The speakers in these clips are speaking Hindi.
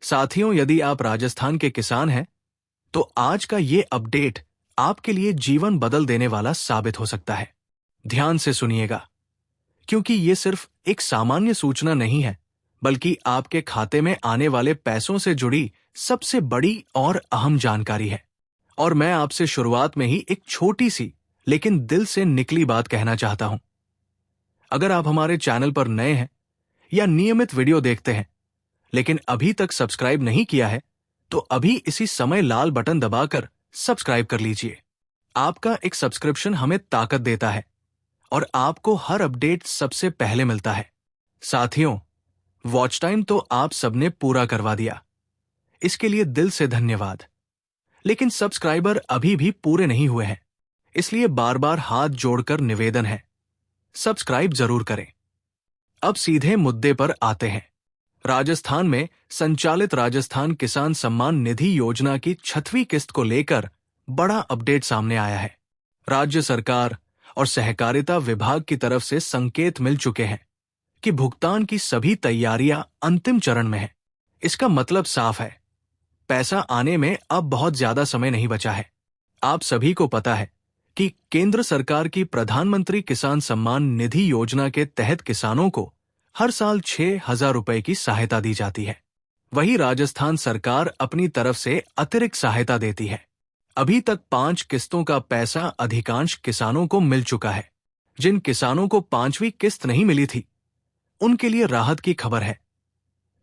साथियों, यदि आप राजस्थान के किसान हैं, तो आज का ये अपडेट आपके लिए जीवन बदल देने वाला साबित हो सकता है। ध्यान से सुनिएगा, क्योंकि ये सिर्फ एक सामान्य सूचना नहीं है, बल्कि आपके खाते में आने वाले पैसों से जुड़ी सबसे बड़ी और अहम जानकारी है। और मैं आपसे शुरुआत में ही एक छोटी सी लेकिन दिल से निकली बात कहना चाहता हूं। अगर आप हमारे चैनल पर नए हैं या नियमित वीडियो देखते हैं लेकिन अभी तक सब्सक्राइब नहीं किया है, तो अभी इसी समय लाल बटन दबाकर सब्सक्राइब कर लीजिए। आपका एक सब्सक्रिप्शन हमें ताकत देता है और आपको हर अपडेट सबसे पहले मिलता है। साथियों, वॉच टाइम तो आप सबने पूरा करवा दिया, इसके लिए दिल से धन्यवाद। लेकिन सब्सक्राइबर अभी भी पूरे नहीं हुए हैं, इसलिए बार बार हाथ जोड़कर निवेदन है, सब्सक्राइब जरूर करें। अब सीधे मुद्दे पर आते हैं। राजस्थान में संचालित राजस्थान किसान सम्मान निधि योजना की 6वीं किस्त को लेकर बड़ा अपडेट सामने आया है। राज्य सरकार और सहकारिता विभाग की तरफ से संकेत मिल चुके हैं कि भुगतान की सभी तैयारियां अंतिम चरण में हैं। इसका मतलब साफ है, पैसा आने में अब बहुत ज्यादा समय नहीं बचा है। आप सभी को पता है कि केंद्र सरकार की प्रधानमंत्री किसान सम्मान निधि योजना के तहत किसानों को हर साल 6,000 रुपए की सहायता दी जाती है। वहीं राजस्थान सरकार अपनी तरफ से अतिरिक्त सहायता देती है। अभी तक 5 किस्तों का पैसा अधिकांश किसानों को मिल चुका है। जिन किसानों को 5वीं किस्त नहीं मिली थी, उनके लिए राहत की खबर है।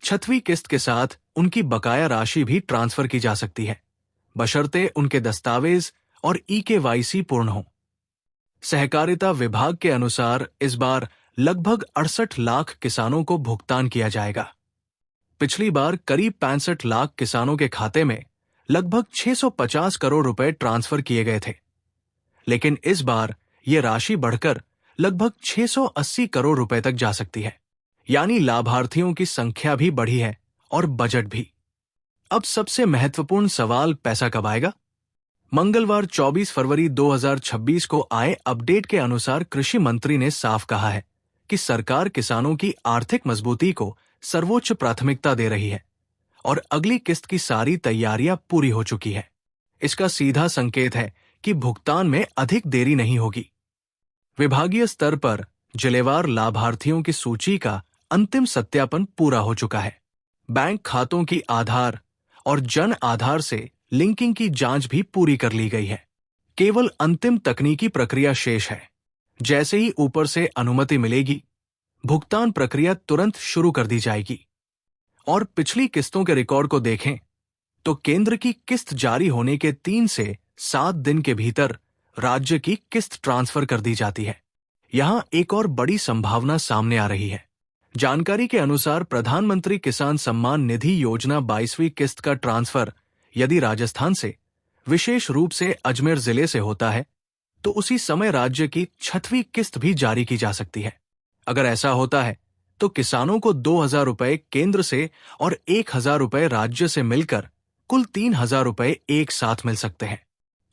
6वीं किस्त के साथ उनकी बकाया राशि भी ट्रांसफर की जा सकती है, बशर्ते उनके दस्तावेज और EKYC पूर्ण हो। सहकारिता विभाग के अनुसार इस बार लगभग 68 लाख किसानों को भुगतान किया जाएगा। पिछली बार करीब 65 लाख किसानों के खाते में लगभग 650 करोड़ रुपए ट्रांसफर किए गए थे, लेकिन इस बार ये राशि बढ़कर लगभग 680 करोड़ रुपए तक जा सकती है। यानी लाभार्थियों की संख्या भी बढ़ी है और बजट भी। अब सबसे महत्वपूर्ण सवाल, पैसा कब आएगा? मंगलवार 24 फरवरी 2026 को आए अपडेट के अनुसार कृषि मंत्री ने साफ कहा है कि सरकार किसानों की आर्थिक मजबूती को सर्वोच्च प्राथमिकता दे रही है और अगली किस्त की सारी तैयारियां पूरी हो चुकी है। इसका सीधा संकेत है कि भुगतान में अधिक देरी नहीं होगी। विभागीय स्तर पर जिलेवार लाभार्थियों की सूची का अंतिम सत्यापन पूरा हो चुका है। बैंक खातों की आधार और जन आधार से लिंकिंग की जांच भी पूरी कर ली गई है। केवल अंतिम तकनीकी प्रक्रिया शेष है। जैसे ही ऊपर से अनुमति मिलेगी, भुगतान प्रक्रिया तुरंत शुरू कर दी जाएगी। और पिछली किस्तों के रिकॉर्ड को देखें तो केंद्र की किस्त जारी होने के 3 से 7 दिन के भीतर राज्य की किस्त ट्रांसफर कर दी जाती है। यहां एक और बड़ी संभावना सामने आ रही है। जानकारी के अनुसार प्रधानमंत्री किसान सम्मान निधि योजना 22वीं किस्त का ट्रांसफर यदि राजस्थान से, विशेष रूप से अजमेर जिले से होता है, तो उसी समय राज्य की 6वीं किस्त भी जारी की जा सकती है। अगर ऐसा होता है तो किसानों को 2,000 रुपए केंद्र से और 1,000 रुपए राज्य से मिलकर कुल 3,000 रुपए एक साथ मिल सकते हैं।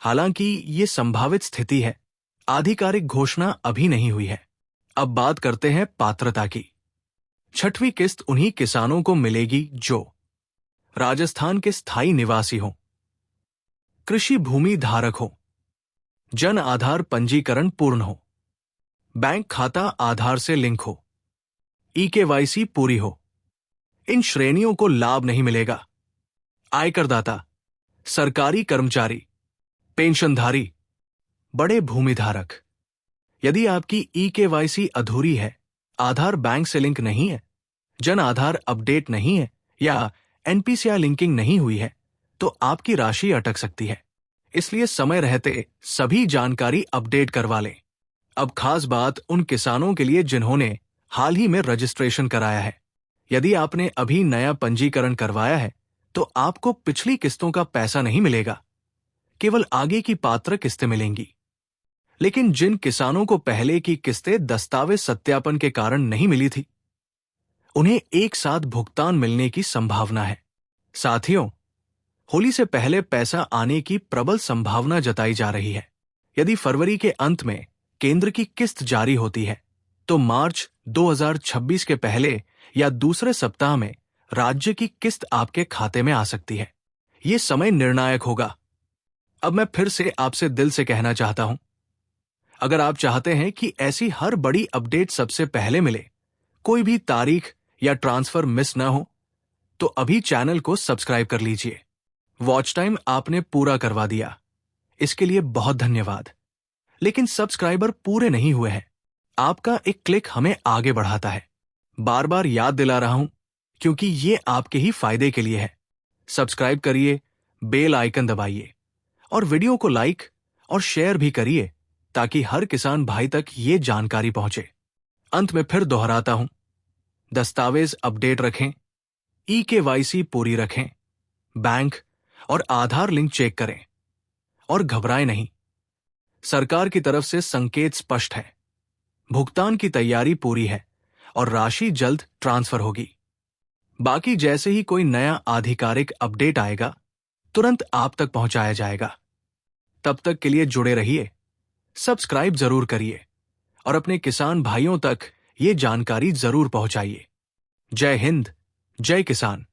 हालांकि ये संभावित स्थिति है, आधिकारिक घोषणा अभी नहीं हुई है। अब बात करते हैं पात्रता की। 6वीं किस्त उन्हीं किसानों को मिलेगी जो राजस्थान के स्थायी निवासी हों, कृषि भूमि धारक हो, जन आधार पंजीकरण पूर्ण हो, बैंक खाता आधार से लिंक हो, EKYC पूरी हो। इन श्रेणियों को लाभ नहीं मिलेगा। आयकरदाता, सरकारी कर्मचारी, पेंशनधारी, बड़े भूमिधारक। यदि आपकी EKYC अधूरी है, आधार बैंक से लिंक नहीं है, जन आधार अपडेट नहीं है या NPCI लिंकिंग नहीं हुई है, तो आपकी राशि अटक सकती है। इसलिए समय रहते सभी जानकारी अपडेट करवा लें। अब खास बात उन किसानों के लिए जिन्होंने हाल ही में रजिस्ट्रेशन कराया है। यदि आपने अभी नया पंजीकरण करवाया है, तो आपको पिछली किस्तों का पैसा नहीं मिलेगा, केवल आगे की पात्र किस्तें मिलेंगी। लेकिन जिन किसानों को पहले की किस्तें दस्तावेज सत्यापन के कारण नहीं मिली थी, उन्हें एक साथ भुगतान मिलने की संभावना है। साथियों, होली से पहले पैसा आने की प्रबल संभावना जताई जा रही है। यदि फरवरी के अंत में केंद्र की किस्त जारी होती है, तो मार्च 2026 के पहले या दूसरे सप्ताह में राज्य की किस्त आपके खाते में आ सकती है। ये समय निर्णायक होगा। अब मैं फिर से आपसे दिल से कहना चाहता हूं, अगर आप चाहते हैं कि ऐसी हर बड़ी अपडेट सबसे पहले मिले, कोई भी तारीख या ट्रांसफर मिस ना हो, तो अभी चैनल को सब्सक्राइब कर लीजिए। वॉच टाइम आपने पूरा करवा दिया, इसके लिए बहुत धन्यवाद। लेकिन सब्सक्राइबर पूरे नहीं हुए हैं। आपका एक क्लिक हमें आगे बढ़ाता है। बार बार याद दिला रहा हूं, क्योंकि ये आपके ही फायदे के लिए है। सब्सक्राइब करिए, बेल आइकन दबाइए और वीडियो को लाइक और शेयर भी करिए, ताकि हर किसान भाई तक ये जानकारी पहुंचे। अंत में फिर दोहराता हूं, दस्तावेज अपडेट रखें, ई-केवाईसी पूरी रखें, बैंक और आधार लिंक चेक करें और घबराएं नहीं। सरकार की तरफ से संकेत स्पष्ट है, भुगतान की तैयारी पूरी है और राशि जल्द ट्रांसफर होगी। बाकी जैसे ही कोई नया आधिकारिक अपडेट आएगा, तुरंत आप तक पहुंचाया जाएगा। तब तक के लिए जुड़े रहिए, सब्सक्राइब जरूर करिए और अपने किसान भाइयों तक ये जानकारी जरूर पहुंचाइए। जय हिंद, जय किसान।